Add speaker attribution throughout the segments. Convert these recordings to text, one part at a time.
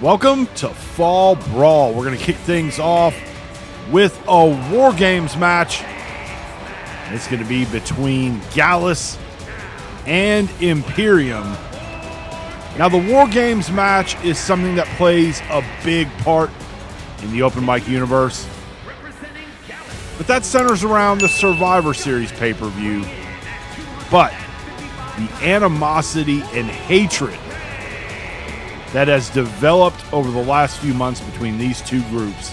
Speaker 1: Welcome to Fall Brawl. We're going to kick things off with a War Games match. It's going to be between Gallus and Imperium. Now, the War Games match is something that plays a big part in the open mic universe, but that centers around the Survivor Series pay-per-view. But the animosity and hatred that has developed over the last few months between these two groups.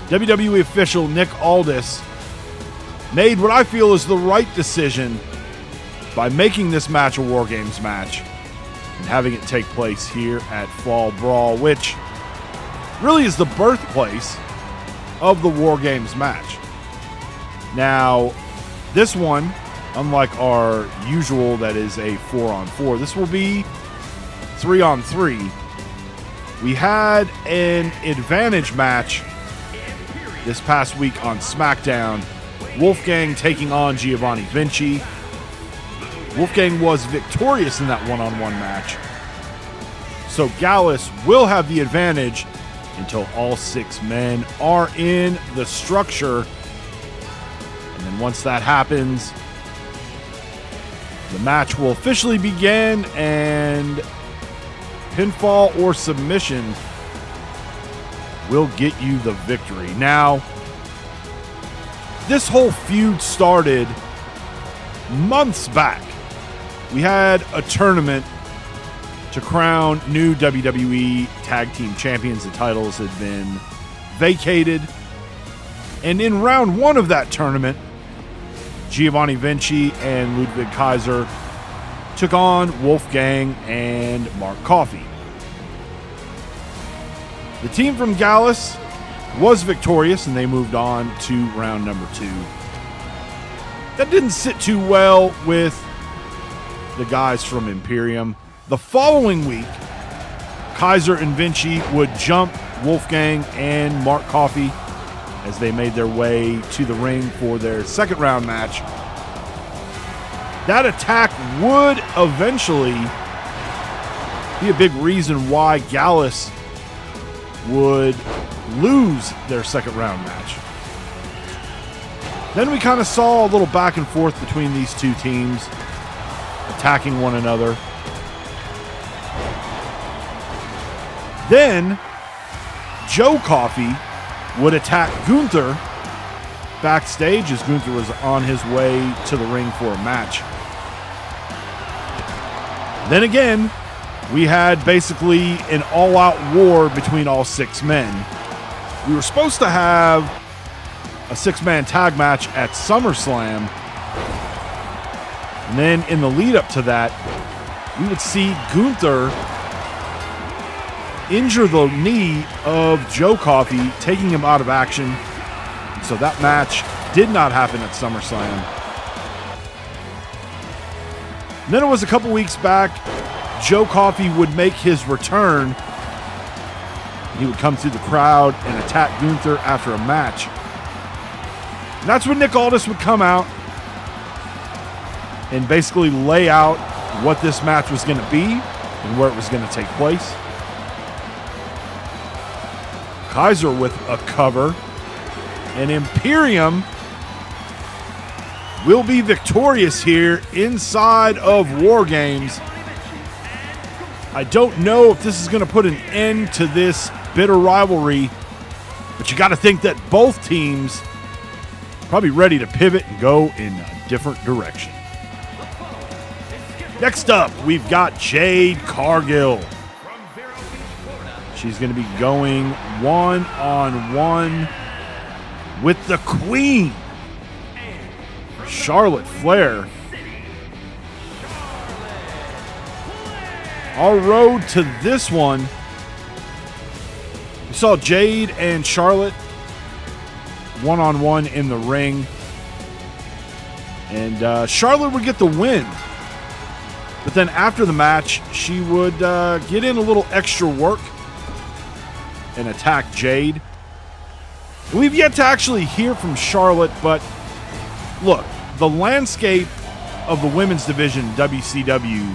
Speaker 1: WWE official Nick Aldis made what I feel is the right decision by making this match a War Games match and having it take place here at Fall Brawl, which really is the birthplace of the War Games match. Now, this one, unlike our usual that is a 4-on-4, this will be 3-on-3. We had an advantage match this past week on SmackDown. Wolfgang taking on Giovanni Vinci. Wolfgang was victorious in that one-on-one match. So Gallus will have the advantage until all 6 men are in the structure. And then once that happens, the match will officially begin, and pinfall or submission will get you the victory. Now, this whole feud started months back. We had a tournament to crown new WWE Tag Team Champions. The titles had been vacated. And in round 1 of that tournament, Giovanni Vinci and Ludwig Kaiser took on Wolfgang and Mark Coffey. The team from Gallus was victorious, and they moved on to round number 2. That didn't sit too well with the guys from Imperium. The following week, Kaiser and Vinci would jump Wolfgang and Mark Coffey as they made their way to the ring for their second round match. That attack would eventually be a big reason why Gallus would lose their second round match. Then we kind of saw a little back and forth between these two teams, attacking one another. Then Joe Coffey would attack Gunther backstage as Gunther was on his way to the ring for a match. Then again, we had basically an all-out war between all 6 men. We were supposed to have a 6-man tag match at Summerslam. And then in the lead up to that, we would see Gunther injure the knee of Joe Coffey, taking him out of action. So that match did not happen at SummerSlam. And then it was a couple weeks back, Joe Coffey would make his return. He would come through the crowd and attack Gunther after a match. And that's when Nick Aldis would come out and basically lay out what this match was going to be and where it was going to take place. Kaiser with a cover, and Imperium will be victorious here inside of War Games. I don't know if this is going to put an end to this bitter rivalry, but you got to think that both teams probably ready to pivot and go in a different direction. Next up, we've got Jade Cargill. She's going to be going one-on-one with the Queen, Charlotte Flair. Our road to this one, we saw Jade and Charlotte one-on-one in the ring. And Charlotte would get the win. But then after the match, she would get in a little extra work and attack Jade. We've yet to actually hear from Charlotte, but look, the landscape of the women's division, WCW,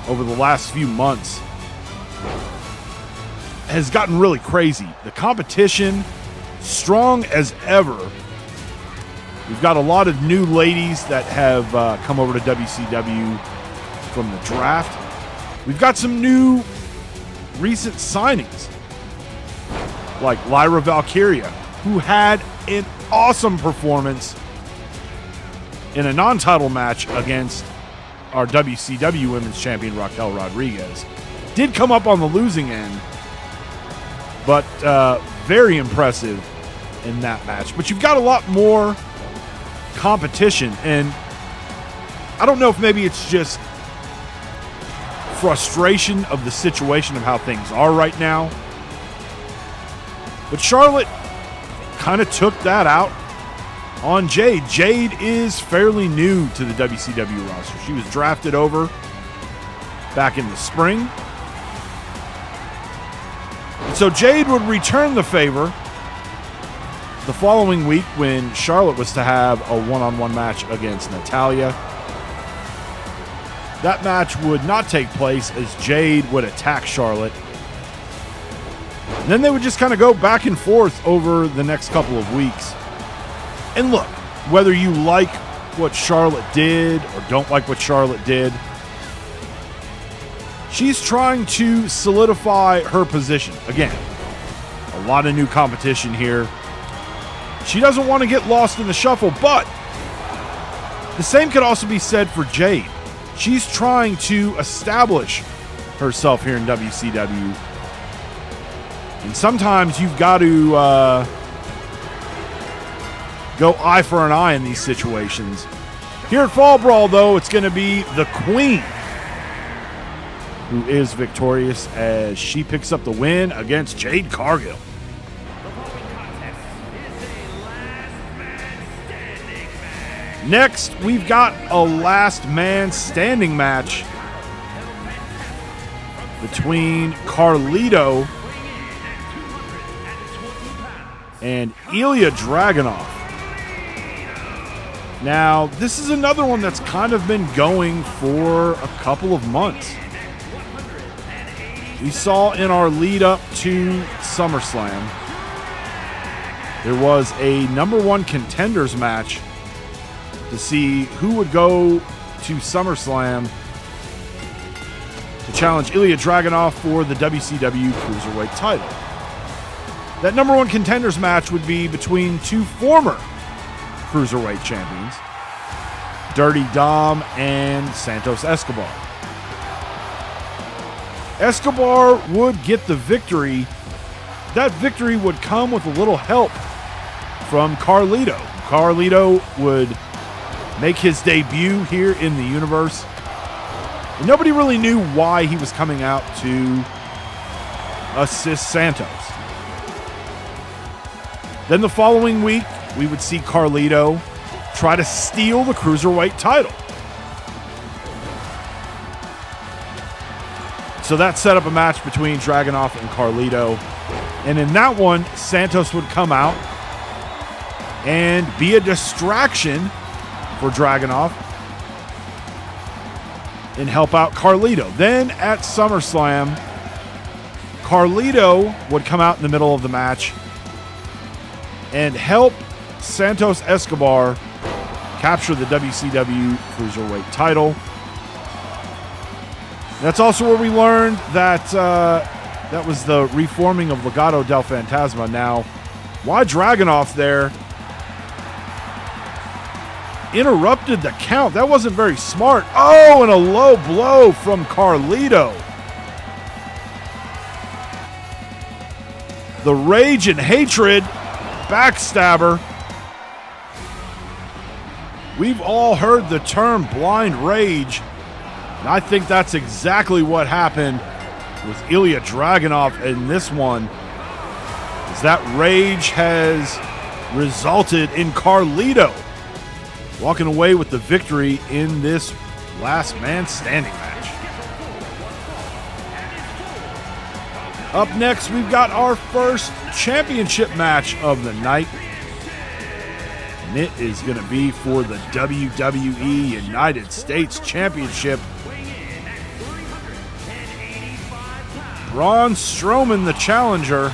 Speaker 1: over the last few months has gotten really crazy. The competition, strong as ever. We've got a lot of new ladies that have come over to WCW from the draft. We've got some new recent signings, like Lyra Valkyria, who had an awesome performance in a non-title match against our WCW Women's Champion Raquel Rodriguez. Did come up on the losing end, but very impressive in that match. But you've got a lot more competition, and I don't know if maybe it's just frustration of the situation of how things are right now, but Charlotte kind of took that out on Jade. Jade is fairly new to the WCW roster. She was drafted over back in the spring. And so Jade would return the favor the following week when Charlotte was to have a one-on-one match against Natalya. That match would not take place as Jade would attack Charlotte. And then they would just kind of go back and forth over the next couple of weeks. And look, whether you like what Charlotte did or don't like what Charlotte did, she's trying to solidify her position. Again, a lot of new competition here. She doesn't want to get lost in the shuffle, but the same could also be said for Jade. She's trying to establish herself here in WCW. And sometimes you've got to go eye for an eye in these situations. Here at Fall Brawl, though, it's going to be the Queen who is victorious as she picks up the win against Jade Cargill. Next, we've got a last man standing match between Carlito and Ilja Dragunov. Now, this is another one that's kind of been going for a couple of months. We saw in our lead up to SummerSlam, there was a number one contenders match to see who would go to SummerSlam to challenge Ilja Dragunov for the WCW Cruiserweight title. That number one contenders match would be between two former Cruiserweight champions, Dirty Dom and Santos Escobar. Escobar would get the victory. That victory would come with a little help from Carlito. Carlito would make his debut here in the universe. And nobody really knew why he was coming out to assist Santos. Then the following week, we would see Carlito try to steal the Cruiserweight title. So that set up a match between Dragunov and Carlito. And in that one, Santos would come out and be a distraction for Dragunov and help out Carlito. Then at SummerSlam, Carlito would come out in the middle of the match and help Santos Escobar capture the WCW Cruiserweight title. That's also where we learned that that was the reforming of Legado del Fantasma. Now, why Dragunov there interrupted the count? That wasn't very smart. Oh, and a low blow from Carlito. The rage and hatred backstabber. We've all heard the term blind rage, and I think that's exactly what happened with Ilja Dragunov in this one, is that rage has resulted in Carlito walking away with the victory in this last man standing match. Up next, we've got our first championship match of the night. And it is going to be for the WWE United States Championship. Braun Strowman, the challenger.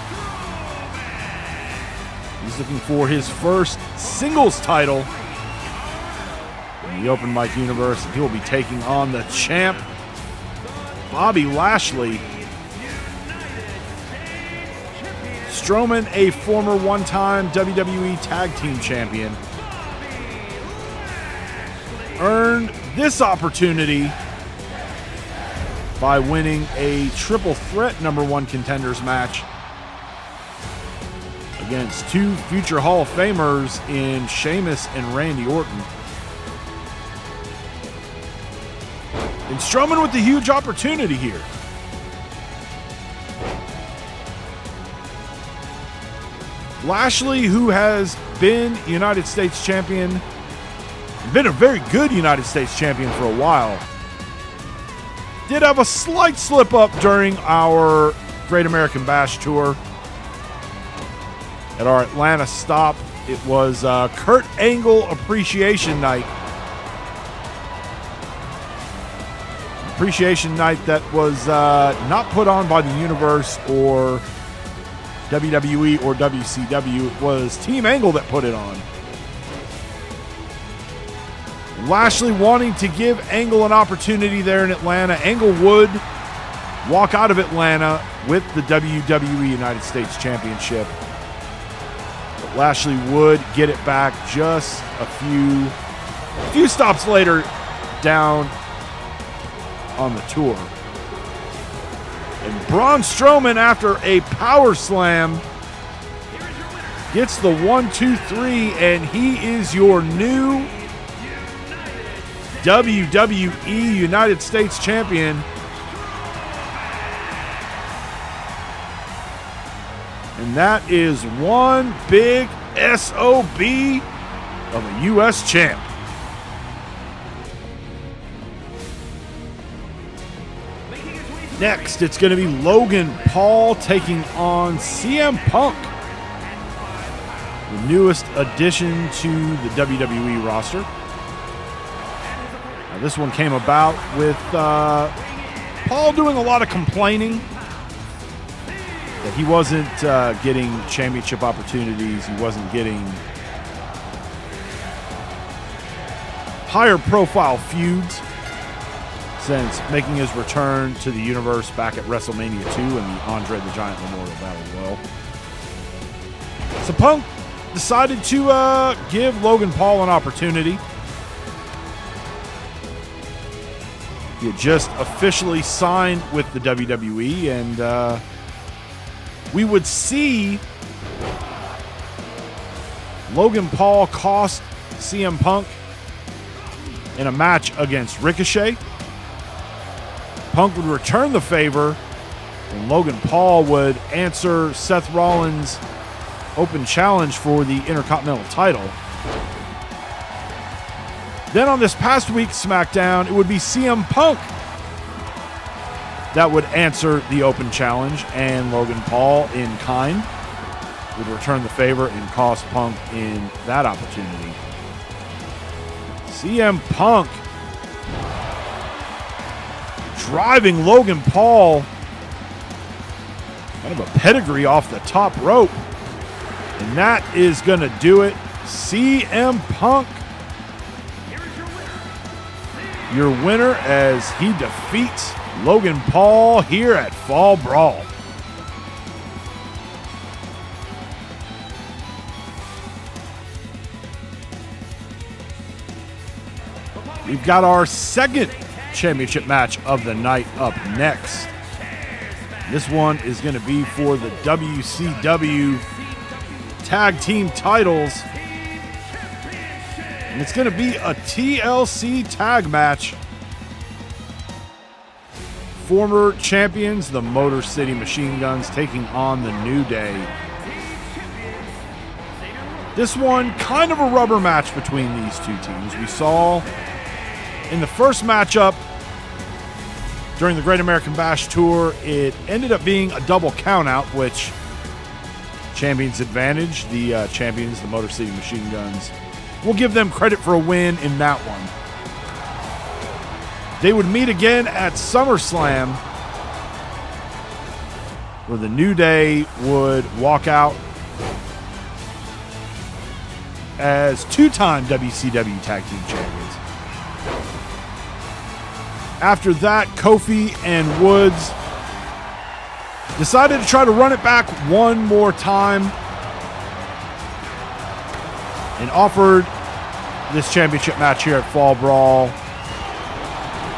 Speaker 1: He's looking for his first singles title in the Open Mic universe. He will be taking on the champ, Bobby Lashley. Strowman, a former one-time WWE Tag Team Champion, earned this opportunity by winning a triple threat #1 contenders match against two future Hall of Famers in Sheamus and Randy Orton. And Strowman with the huge opportunity here. Lashley, who has been United States Champion, been a very good United States Champion for a while, did have a slight slip up during our Great American Bash Tour. At our Atlanta stop, it was Kurt Angle Appreciation Night. Appreciation Night that was not put on by the Universe or WWE or WCW. It was Team Angle that put it on. Lashley wanting to give Angle an opportunity there in Atlanta. Angle would walk out of Atlanta with the WWE United States Championship. But Lashley would get it back just a few stops later down on the tour. And Braun Strowman, after a power slam, gets the 1-2-3, and he is your new WWE United States Champion. And that is one big SOB of a U.S. champ. Next, it's going to be Logan Paul taking on CM Punk, the newest addition to the WWE roster. Now, this one came about with Paul doing a lot of complaining that he wasn't getting championship opportunities. He wasn't getting higher profile feuds since making his return to the universe back at WrestleMania 2 and the Andre the Giant Memorial Battle Royal. So Punk decided to give Logan Paul an opportunity. He had just officially signed with the WWE, and we would see Logan Paul cost CM Punk in a match against Ricochet. Punk would return the favor, and Logan Paul would answer Seth Rollins' open challenge for the Intercontinental title. Then on this past week's SmackDown, it would be CM Punk that would answer the open challenge, and Logan Paul, in kind, would return the favor and cost Punk in that opportunity. CM Punk driving Logan Paul, kind of a pedigree off the top rope. And that is going to do it. CM Punk, your winner as he defeats Logan Paul here at Fall Brawl. We've got our second championship match of the night up next. This one is going to be for the WCW Tag Team titles. And it's going to be a TLC tag match. Former champions, the Motor City Machine Guns, taking on the New Day. This one, kind of a rubber match between these two teams. We saw in the first matchup during the Great American Bash Tour, it ended up being a double countout, which champions advantage. The champions, the Motor City Machine Guns, we'll give them credit for a win in that one. They would meet again at SummerSlam where the New Day would walk out as two-time WCW Tag Team Champions. After that, Kofi and Woods decided to try to run it back one more time and offered this championship match here at Fall Brawl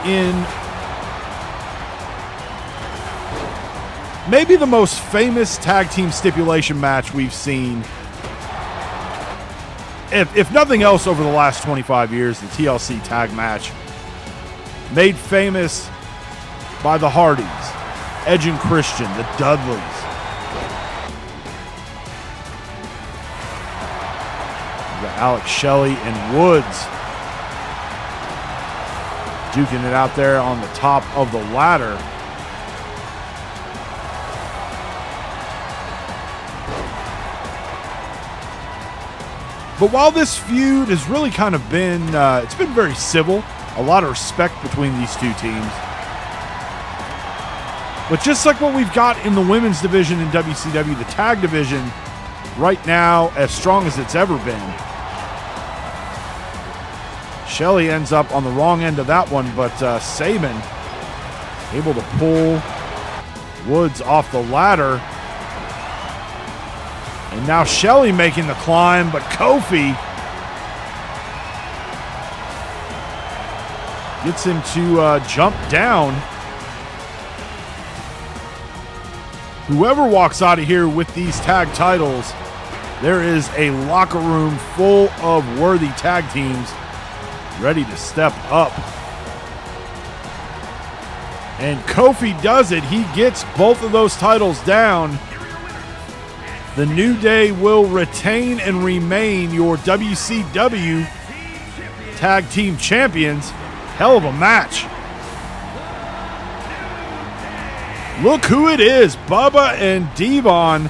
Speaker 1: in maybe the most famous tag team stipulation match we've seen, if nothing else, over the last 25 years, the TLC tag match, made famous by the Hardys, Edge and Christian, the Dudleys. We got Alex Shelley and Woods duking it out there on the top of the ladder. But while this feud has really kind of been, it's been very civil, a lot of respect between these two teams. But just like what we've got in the women's division in WCW, the tag division right now as strong as it's ever been. Shelley ends up on the wrong end of that one, but Sabin able to pull Woods off the ladder. And now Shelley making the climb, but Kofi gets him to jump down. Whoever walks out of here with these tag titles, there is a locker room full of worthy tag teams ready to step up. And Kofi does it. He gets both of those titles down. The New Day will retain and remain your WCW Tag Team Champions. Hell of a match. Look who it is, Bubba and Devon.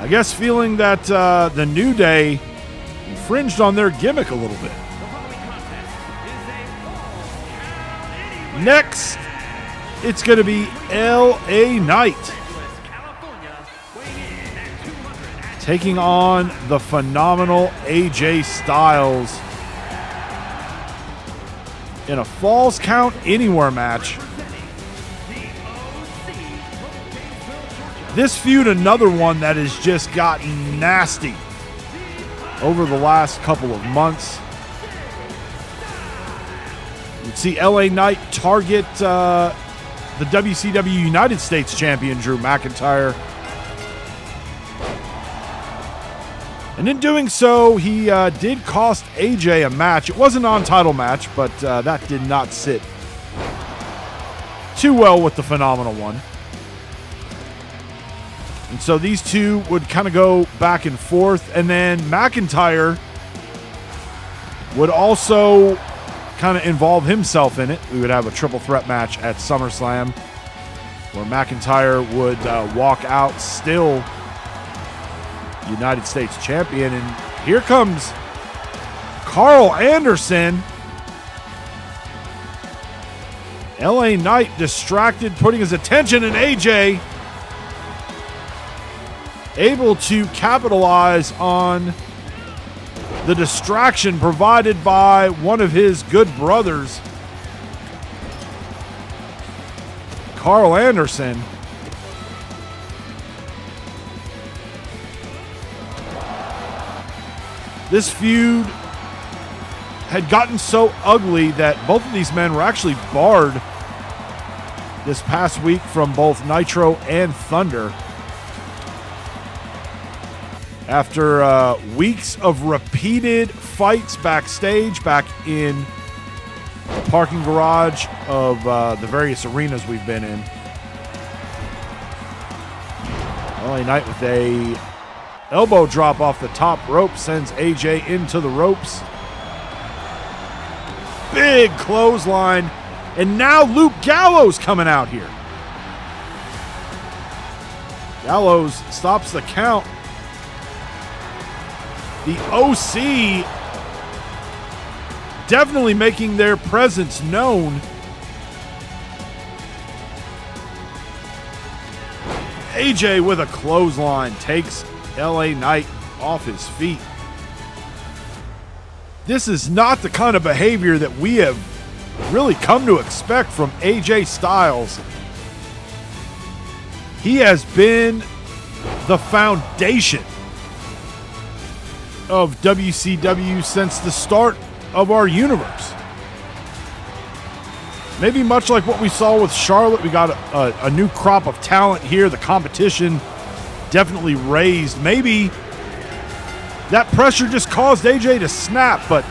Speaker 1: I guess feeling that the New Day infringed on their gimmick a little bit. Next, it's going to be LA Knight taking on the phenomenal AJ Styles in a Falls Count Anywhere match. This feud, another one that has just gotten nasty over the last couple of months. You'd see LA Knight target the WCW United States Champion Drew McIntyre. And in doing so, he did cost AJ a match. It was a non-title match, but that did not sit too well with the Phenomenal One. And so these two would kind of go back and forth. And then McIntyre would also kind of involve himself in it. We would have a triple threat match at SummerSlam where McIntyre would walk out still United States Champion. And here comes Carl Anderson. LA Knight distracted, putting his attention in AJ. Able to capitalize on the distraction provided by one of his good brothers, Carl Anderson. This feud had gotten so ugly that both of these men were actually barred this past week from both Nitro and Thunder. After weeks of repeated fights backstage, back in the parking garage of the various arenas we've been in. LA Knight with a elbow drop off the top rope sends AJ into the ropes. Big clothesline. And now Luke Gallows coming out here. Gallows stops the count. The OC definitely making their presence known. AJ with a clothesline takes LA Knight off his feet. This is not the kind of behavior that we have really come to expect from AJ Styles. He has been the foundation of WCW since the start of our universe. Maybe much like what we saw with Charlotte, we got a new crop of talent here. The competition definitely raised. Maybe that pressure just caused AJ to snap, but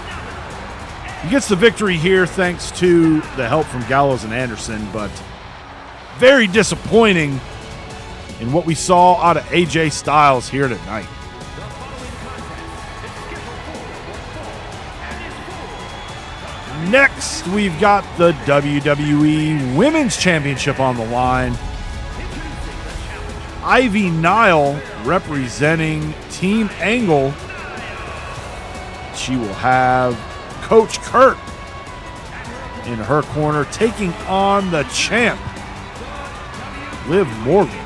Speaker 1: he gets the victory here thanks to the help from Gallus and Anderson, but very disappointing in what we saw out of AJ Styles here tonight. Next, we've got the WWE Women's Championship on the line. Ivy Nile representing Team Angle. She will have Coach Kurt in her corner, taking on the champ, Liv Morgan.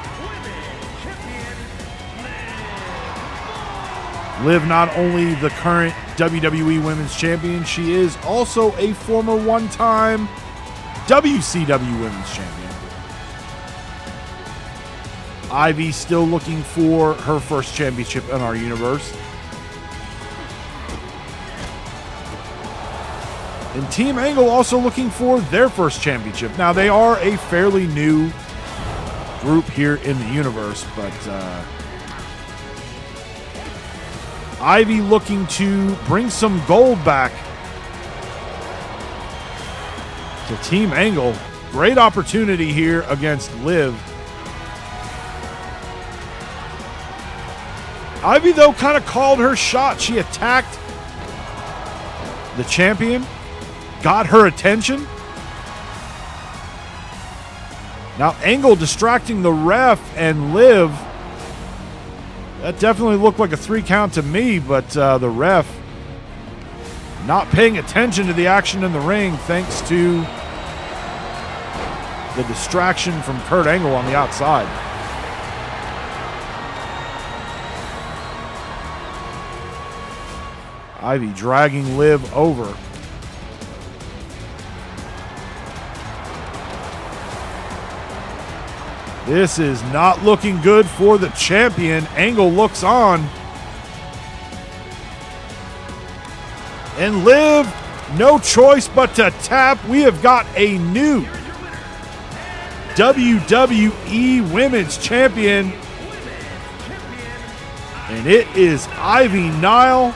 Speaker 1: Liv, not only the current WWE Women's Champion, she is also a former one-time WCW Women's Champion. Ivy still looking for her first championship in our universe. And Team Angle also looking for their first championship. Now, they are a fairly new group here in the universe, but Ivy looking to bring some gold back to Team Angle. Great opportunity here against Liv. Ivy, though, kind of called her shot. She attacked the champion, got her attention. Now Angle distracting the ref, and Liv, that definitely looked like a 3 count to me, but the ref not paying attention to the action in the ring thanks to the distraction from Kurt Angle on the outside. Ivy dragging Liv over. This is not looking good for the champion. Angle looks on. And Liv, no choice but to tap. We have got a new WWE Women's Champion. And it is Ivy Nile.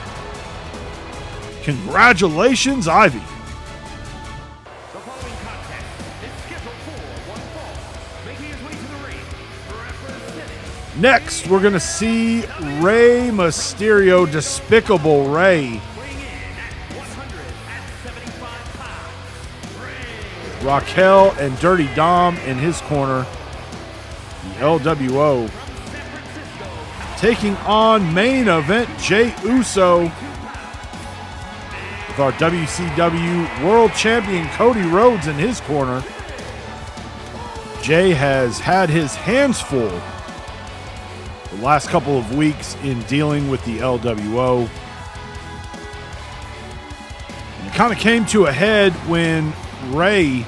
Speaker 1: Congratulations, Ivy. Next, we're going to see Rey Mysterio, Despicable Rey. Raquel and Dirty Dom in his corner. The LWO. Taking on main event Jey Uso with our WCW World Champion Cody Rhodes in his corner. Jey has had his hands full the last couple of weeks in dealing with the LWO. And it kind of came to a head when Rey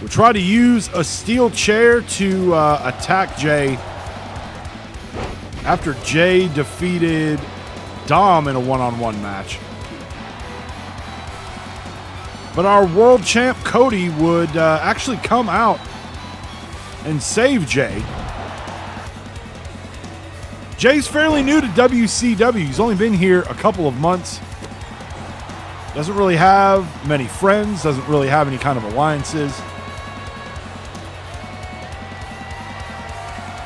Speaker 1: would try to use a steel chair to attack Jey after Jey defeated Dom in a one-on-one match. But our world champ Cody would actually come out and save Jey. Jey's fairly new to WCW. He's only been here a couple of months. Doesn't really have many friends. Doesn't really have any kind of alliances.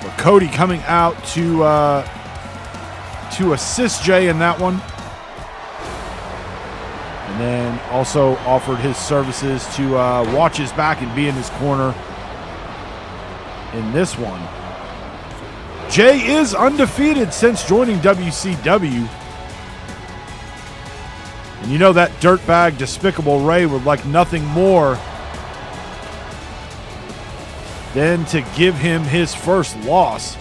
Speaker 1: But Cody coming out to assist Jey in that one. And then also offered his services to watch his back and be in his corner in this one. Jey is undefeated since joining WCW. And you know that dirtbag Despicable Rey would like nothing more then to give him his first loss.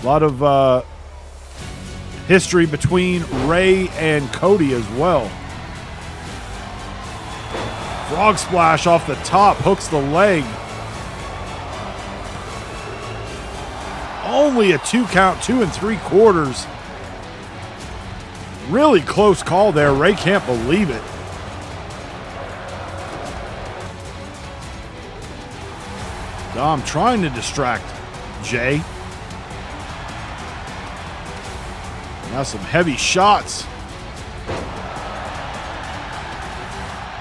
Speaker 1: A lot of history between Rey and Cody as well. Frog splash off the top, hooks the leg. Only a 2 count, 2 3/4. Really close call there. Rey can't believe it. Dom trying to distract Jey. Now some heavy shots.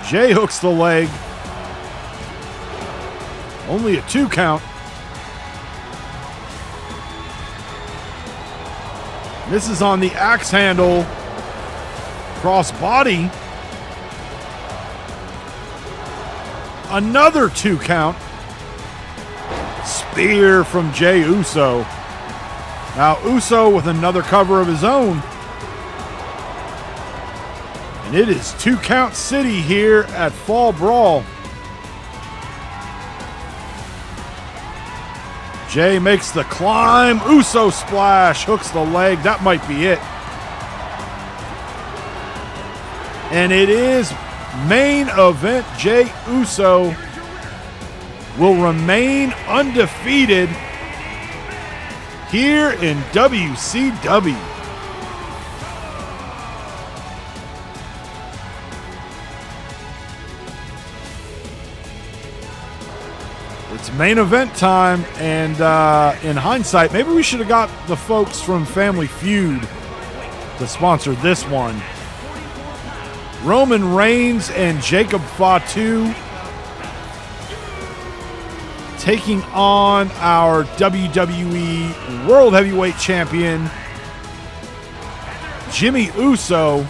Speaker 1: Jey hooks the leg. Only a 2 count. This is on the axe handle. Cross body. Another 2 count. Spear from Jey Uso. Now Uso with another cover of his own. And it is 2 count city here at Fall Brawl. Jey makes the climb. Uso splash. Hooks the leg. That might be it. And it is main event. Jey Uso will remain undefeated here in WCW. It's main event time, and in hindsight, maybe we should have got the folks from Family Feud to sponsor this one. Roman Reigns and Jacob Fatu taking on our WWE World Heavyweight Champion, Jimmy Uso,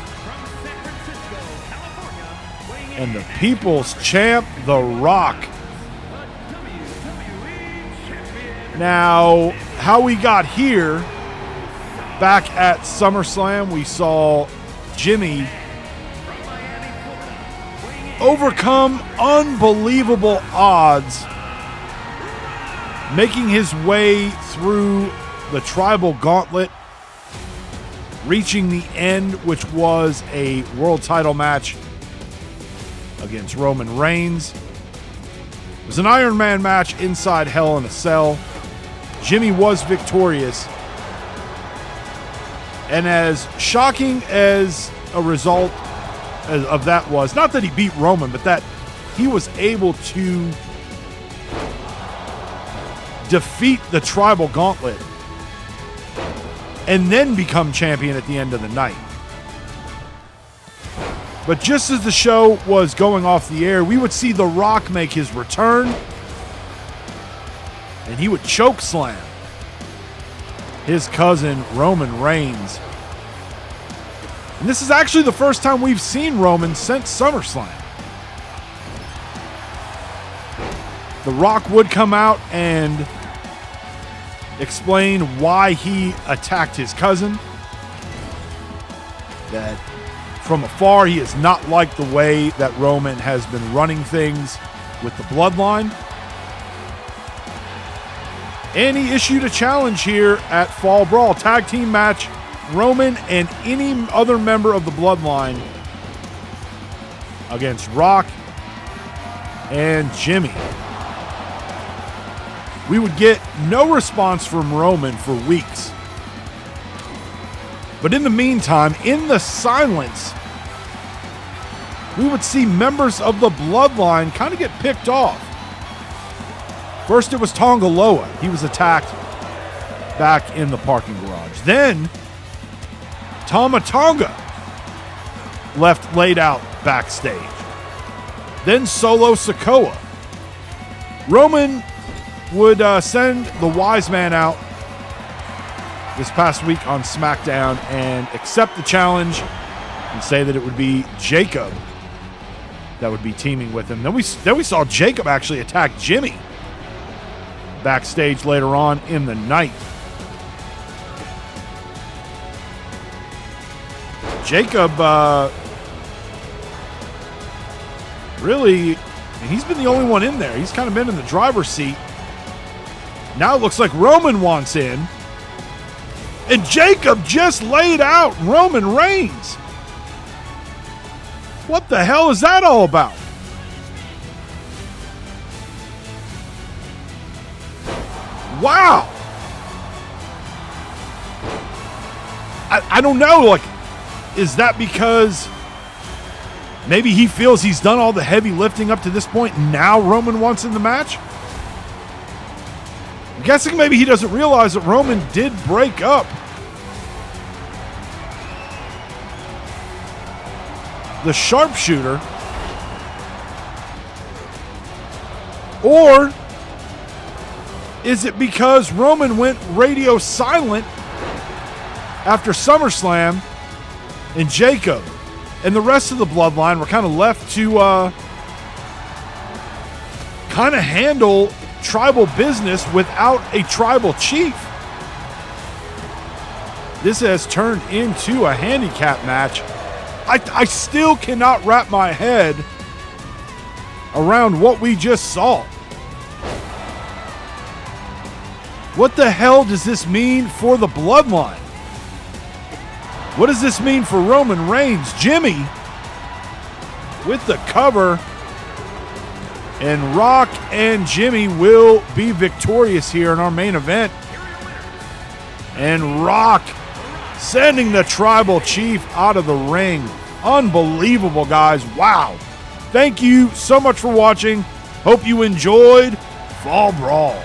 Speaker 1: and the People's Champ, The Rock. Now, how we got here, back at SummerSlam, we saw Jimmy overcome unbelievable odds, making his way through the Tribal Gauntlet, reaching the end, which was a world title match against Roman Reigns. It was an Iron Man match inside Hell in a Cell. Jimmy was victorious. And as shocking as a result of that was, not that he beat Roman, but that he was able to defeat the Tribal Gauntlet and then become champion at the end of the night. But just as the show was going off the air, we would see The Rock make his return, and he would choke slam his cousin Roman Reigns. And this is actually the first time we've seen Roman since SummerSlam. The Rock would come out and explain why he attacked his cousin. That from afar, he has not liked the way that Roman has been running things with the Bloodline. And he issued a challenge here at Fall Brawl. Tag team match, Roman and any other member of the Bloodline against Rock and Jimmy. We would get no response from Roman for weeks. But in the meantime, in the silence, we would see members of the Bloodline kind of get picked off. First, it was Tonga Loa. He was attacked back in the parking garage. Then, Tama Tonga left laid out backstage. Then Solo Sikoa. Roman would send the wise man out this past week on SmackDown and accept the challenge and say that it would be Jacob that would be teaming with him. Then we saw Jacob actually attack Jimmy backstage later on in the night. Jacob, really, he's been the only one in there. He's kind of been in the driver's seat. Now it looks like Roman wants in. And Jacob just laid out Roman Reigns. What the hell is that all about? Wow. I don't know, like, is that because maybe he feels he's done all the heavy lifting up to this point and now Roman wants in the match? I'm guessing maybe he doesn't realize that Roman did break up the sharpshooter. Or is it because Roman went radio silent after SummerSlam and Jacob and the rest of the bloodline were kind of left to kind of handle tribal business without a tribal chief? This has turned into a handicap match. I still cannot wrap my head around what we just saw. What the hell does this mean for the bloodline? What does this mean for Roman Reigns? Jimmy with the cover. And Rock and Jimmy will be victorious here in our main event. And Rock sending the tribal chief out of the ring. Unbelievable, guys. Wow. Thank you so much for watching. Hope you enjoyed Fall Brawl.